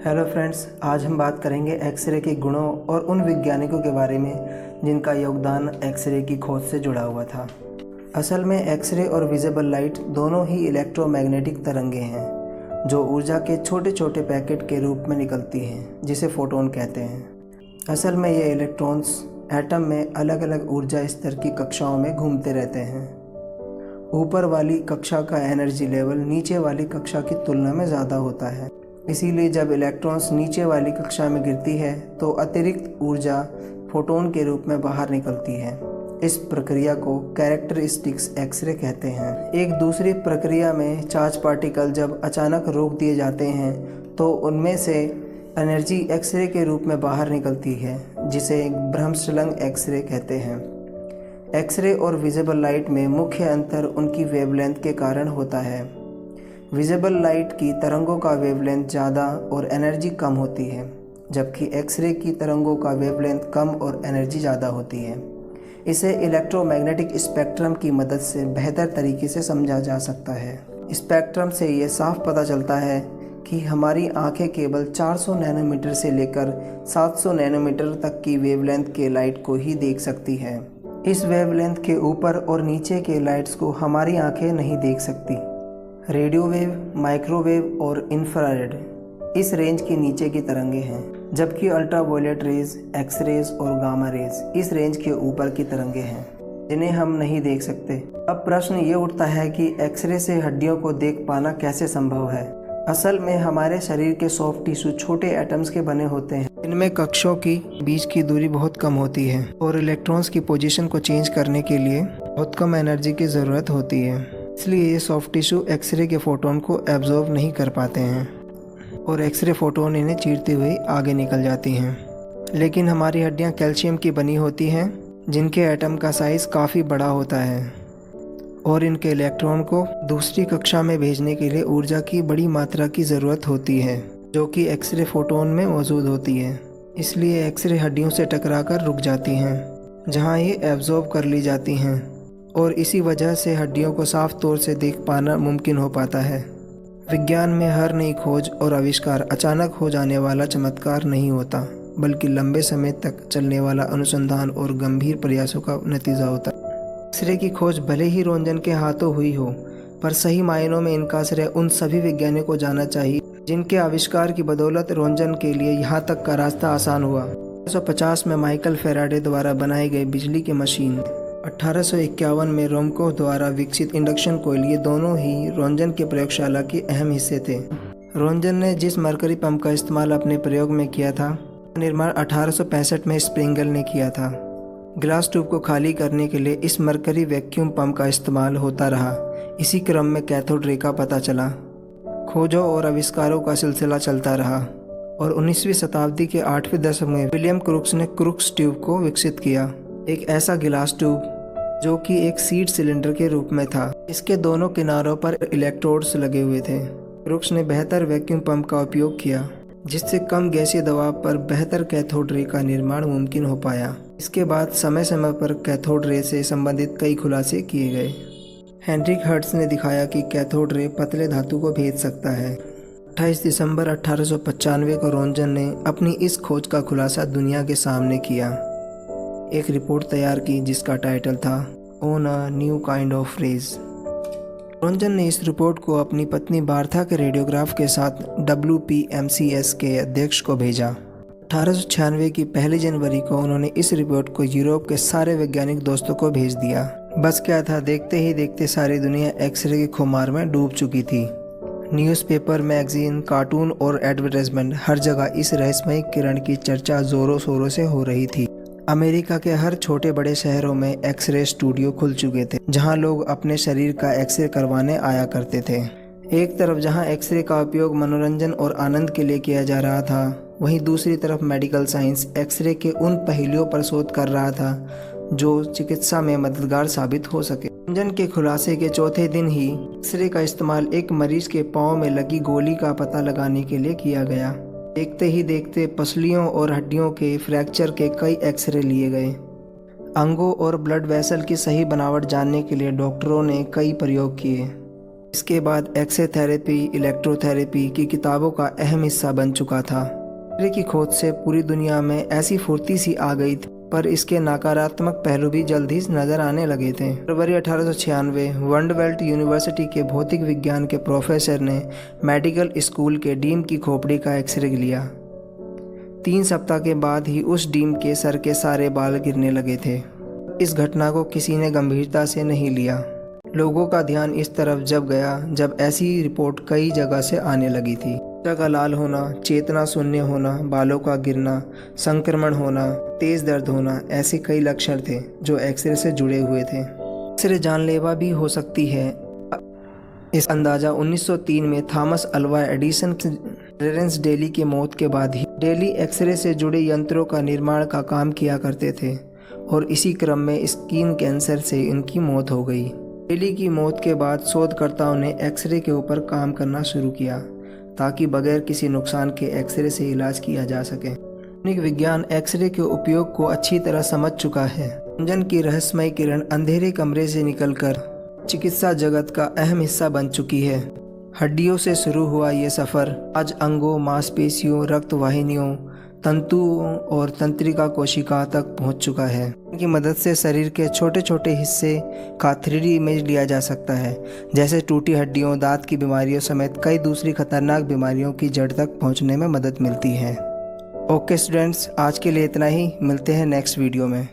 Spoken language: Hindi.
हेलो फ्रेंड्स, आज हम बात करेंगे एक्सरे के गुणों और उन वैज्ञानिकों के बारे में जिनका योगदान एक्सरे की खोज से जुड़ा हुआ था। असल में एक्सरे और विजिबल लाइट दोनों ही इलेक्ट्रोमैग्नेटिक तरंगें हैं जो ऊर्जा के छोटे छोटे पैकेट के रूप में निकलती हैं, जिसे फोटोन कहते हैं। असल में ये इलेक्ट्रॉन्स एटम में अलग अलग ऊर्जा स्तर की कक्षाओं में घूमते रहते हैं। ऊपर वाली कक्षा का एनर्जी लेवल नीचे वाली कक्षा की तुलना में ज़्यादा होता है, इसीलिए जब इलेक्ट्रॉन्स नीचे वाली कक्षा में गिरती है तो अतिरिक्त ऊर्जा फोटोन के रूप में बाहर निकलती है। इस प्रक्रिया को कैरेक्टरिस्टिक्स एक्सरे कहते हैं। एक दूसरी प्रक्रिया में चार्ज पार्टिकल जब अचानक रोक दिए जाते हैं तो उनमें से एनर्जी एक्सरे के रूप में बाहर निकलती है, जिसे भ्रमस्खलन एक्सरे कहते हैं। एक्सरे और विजिबल लाइट में मुख्य अंतर उनकी वेवलेंथ के कारण होता है। विजिबल लाइट की तरंगों का वेवलेंथ ज़्यादा और एनर्जी कम होती है, जबकि एक्सरे की तरंगों का वेवलेंथ कम और एनर्जी ज़्यादा होती है। इसे इलेक्ट्रोमैग्नेटिक स्पेक्ट्रम की मदद से बेहतर तरीके से समझा जा सकता है। स्पेक्ट्रम से ये साफ पता चलता है कि हमारी आंखें केवल 400 नैनोमीटर से लेकर 700 नैनोमीटर तक की वेवलेंथ के लाइट को ही देख सकती है। इस वेवलेंथ के ऊपर और नीचे के लाइट्स को हमारी आंखें नहीं देख सकती। रेडियो वेव, माइक्रोवेव और इंफ्रारेड इस रेंज के नीचे की तरंगे हैं, जबकि अल्ट्रावायलेट रेज, एक्सरेज और गामा रेज इस रेंज के ऊपर की तरंगे हैं, जिन्हें हम नहीं देख सकते। अब प्रश्न ये उठता है कि एक्सरे से हड्डियों को देख पाना कैसे संभव है। असल में हमारे शरीर के सॉफ्ट टिश्यू छोटे एटम्स के बने होते हैं। इनमें कक्षों की बीच की दूरी बहुत कम होती है और इलेक्ट्रॉन्स की पोजीशन को चेंज करने के लिए बहुत कम एनर्जी की ज़रूरत होती है। इसलिए ये सॉफ्ट टिश्यू एक्सरे के फोटोन को एब्जॉर्ब नहीं कर पाते हैं और एक्सरे फोटोन इन्हें चीरते हुए आगे निकल जाती हैं। लेकिन हमारी हड्डियाँ कैल्शियम की बनी होती हैं, जिनके एटम का साइज़ काफ़ी बड़ा होता है और इनके इलेक्ट्रॉन को दूसरी कक्षा में भेजने के लिए ऊर्जा की बड़ी मात्रा की ज़रूरत होती है, जो कि एक्सरे फोटोन में मौजूद होती है। इसलिए एक्सरे हड्डियों से टकराकर रुक जाती हैं, जहां ये एब्जॉर्ब कर ली जाती हैं और इसी वजह से हड्डियों को साफ तौर से देख पाना मुमकिन हो पाता है। विज्ञान में हर नई खोज और आविष्कार अचानक हो जाने वाला चमत्कार नहीं होता, बल्कि लंबे समय तक चलने वाला अनुसंधान और गंभीर प्रयासों का नतीजा होता है। एक्सरे की खोज भले ही रोंजन के हाथों हुई हो, पर सही मायनों में इनका श्रेय उन सभी वैज्ञानिकों को जाना चाहिए जिनके आविष्कार की बदौलत रोंजन के लिए यहाँ तक का रास्ता आसान हुआ। 1850 में माइकल फैराडे द्वारा बनाई गई बिजली की मशीन, 1851 में रोमको द्वारा विकसित इंडक्शन कोयल, ये दोनों ही रोंजन की प्रयोगशाला के अहम हिस्से थे। रोंजन ने जिस मरकरी पंप का इस्तेमाल अपने प्रयोग में किया था, निर्माण 1865 में स्प्रिंगल ने किया था। ग्लास ट्यूब को खाली करने के लिए इस मरकरी वैक्यूम पंप का इस्तेमाल होता रहा। इसी क्रम में कैथोड रे का पता चला। खोजों और आविष्कारों का सिलसिला चलता रहा और 19वीं शताब्दी के 8वें दशक में विलियम क्रूक्स ने क्रूक्स ट्यूब को विकसित किया, एक ऐसा गिलास ट्यूब जो कि एक सीड सिलेंडर के रूप में था। इसके दोनों किनारों पर इलेक्ट्रोड्स लगे हुए थे। क्रूक्स ने बेहतर वैक्यूम पंप का उपयोग किया, जिससे कम गैसीय दबाव पर बेहतर कैथोड रे का निर्माण मुमकिन हो पाया। इसके बाद समय समय पर कैथोड रे से संबंधित कई खुलासे किए गए। हेनरिक हर्ट्ज ने दिखाया कि कैथोड रे पतले धातु को भेज सकता है। 28 दिसंबर 1895 को रोंजन ने अपनी इस खोज का खुलासा दुनिया के सामने किया। एक रिपोर्ट तैयार की जिसका टाइटल था on a new kind of rays. Roentgen ने इस रिपोर्ट को अपनी पत्नी बार्था के रेडियोग्राफ के साथ WPMCS के अध्यक्ष को भेजा। 1896 की 1 जनवरी को उन्होंने इस रिपोर्ट को यूरोप के सारे वैज्ञानिक दोस्तों को भेज दिया। बस क्या था, देखते ही देखते सारी दुनिया एक्सरे की खुमार में डूब चुकी थी। न्यूज़पेपर, मैगजीन, कार्टून और एडवर्टाइजमेंट, हर जगह इस रहस्यमय किरण की चर्चा जोरों शोरों से हो रही थी। अमेरिका के हर छोटे बड़े शहरों में एक्सरे स्टूडियो खुल चुके थे, जहां लोग अपने शरीर का एक्सरे करवाने आया करते थे। एक तरफ जहां एक्सरे का उपयोग मनोरंजन और आनंद के लिए किया जा रहा था, वहीं दूसरी तरफ मेडिकल साइंस एक्सरे के उन पहलुओं पर शोध कर रहा था जो चिकित्सा में मददगार साबित हो सके। रोंजन के खुलासे के चौथे दिन ही एक्सरे का इस्तेमाल एक मरीज के पांव में लगी गोली का पता लगाने के लिए किया गया। देखते ही देखते पसलियों और हड्डियों के फ्रैक्चर के कई एक्सरे लिए गए। अंगों और ब्लड वेसल की सही बनावट जानने के लिए डॉक्टरों ने कई प्रयोग किए। इसके बाद एक्सरे थेरेपी इलेक्ट्रोथेरेपी की किताबों का अहम हिस्सा बन चुका था। एक्सरे की खोज से पूरी दुनिया में ऐसी फुर्ती सी आ गई थी, पर इसके नकारात्मक पहलू भी जल्द ही नजर आने लगे थे। फरवरी 1896 वंडरवेल्ट यूनिवर्सिटी के भौतिक विज्ञान के प्रोफेसर ने मेडिकल स्कूल के डीन की खोपड़ी का एक्सरे लिया। 3 सप्ताह के बाद ही उस डीन के सर के सारे बाल गिरने लगे थे। इस घटना को किसी ने गंभीरता से नहीं लिया। लोगों का ध्यान इस तरफ जब गया जब ऐसी रिपोर्ट कई जगह से आने लगी थी। त्वचा का लाल होना, चेतना शून्य होना, बालों का गिरना, संक्रमण होना, तेज दर्द होना, ऐसे कई लक्षण थे जो एक्सरे से जुड़े हुए थे। एक्सरे जानलेवा भी हो सकती है, इस अंदाजा 1903 में Thomas Alva Edison Lawrence daily की मौत के बाद ही। डेली एक्सरे से जुड़े यंत्रों का निर्माण का काम किया करते थे और इसी क्रम में स्किन कैंसर से इनकी मौत हो गई। डेली की मौत के बाद शोधकर्ताओं ने एक्सरे के ऊपर काम करना शुरू किया ताकि बगैर किसी नुकसान के एक्सरे से इलाज किया जा सके। आधुनिक विज्ञान एक्सरे के उपयोग को अच्छी तरह समझ चुका है। रंजन की रहस्यमय किरण अंधेरे कमरे से निकलकर चिकित्सा जगत का अहम हिस्सा बन चुकी है। हड्डियों से शुरू हुआ ये सफ़र आज अंगों, मांसपेशियों, रक्त वाहिनियों, तंतुओं और तंत्रिका कोशिका तक पहुंच चुका है। इनकी मदद से शरीर के छोटे छोटे हिस्से का 3D इमेज लिया जा सकता है, जैसे टूटी हड्डियों, दांत की बीमारियों समेत कई दूसरी खतरनाक बीमारियों की जड़ तक पहुंचने में मदद मिलती है। ओके स्टूडेंट्स, आज के लिए इतना ही। मिलते हैं नेक्स्ट वीडियो में।